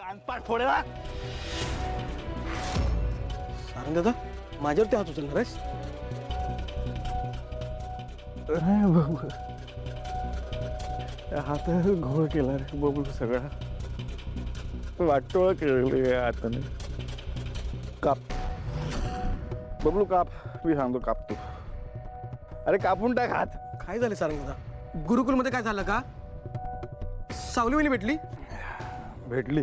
कानपाट फोडेला. सारंग दादा माझ्यावरती हात उचलणार आहेस? हात घोळ केला रे बबलू सगळा. वाटोळ केलेली आहे हाताने. काप बबलू काप. मी सांगतो काप तू. अरे कापून टाक हात. काय झालं सारंग दादा? गुरुकुलमध्ये काय झालं का? सावली वहिनी भेटली? भेटली.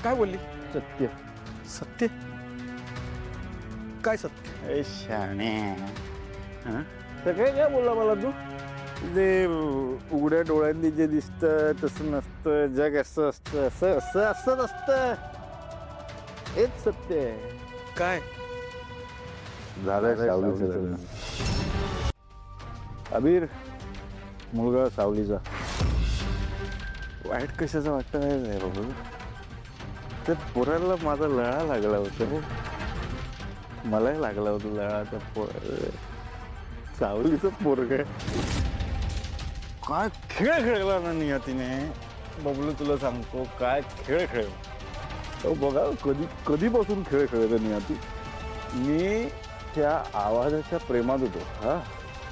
काय बोलली? सत्य. सत्य? काय सत्य? ए शाणे. सगळे काय बोलला मला तू? ते उघड्या डोळ्यांनी जे दिसतं तसं नसतं. जग असं असतं. असं असं असं नसतं. हेच सत्य आहे. काय? झालं सावलीचं लग्न. अबीर मुलगा सावलीचा. वाईट कशाचं वाटतं नाही बाबू. ते पोराला माझा लळा लागला होता रे. मलाही लागला होता लळा. त्या सावलीचं पोरग काय खेळ खेळला ना नियतीने. बबलू तुला सांगतो काय खेळ खेळ. बघा कधीपासून खेळ खेळतो नियती. मी त्या आवाजाच्या प्रेमात होतो. हा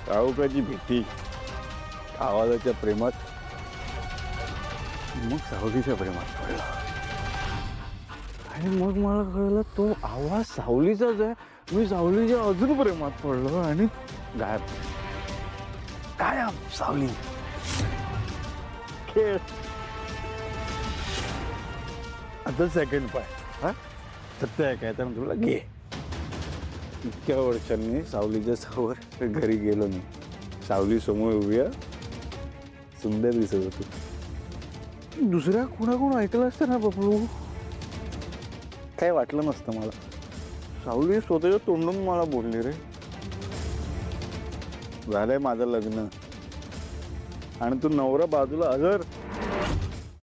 काळोखाची भीती आवाजाच्या प्रेमात. मग सावलीच्या प्रेमात पडला. आणि मग मला कळलं तो आवाज सावलीचाच आहे. मी सावलीच्या अजून प्रेमात पडलो आणि गायब. गायब सावली. खेळ. आता सेकंड पार्ट. हा सत्य आहे काय तर तुला घे. इतक्या वर्षांनी सावलीच्या समोर घरी गेलो मी. सावली समोर उभी सुंदर दिसत होती. दुसऱ्या कोणाकडून ऐकलं असतं ना बबलू काय वाटलं नसतं मला. सावली स्वतःच्या तोंडून मला बोलली रे. झालंय माझं लग्न आणि तू नवरा बाजूला हजर.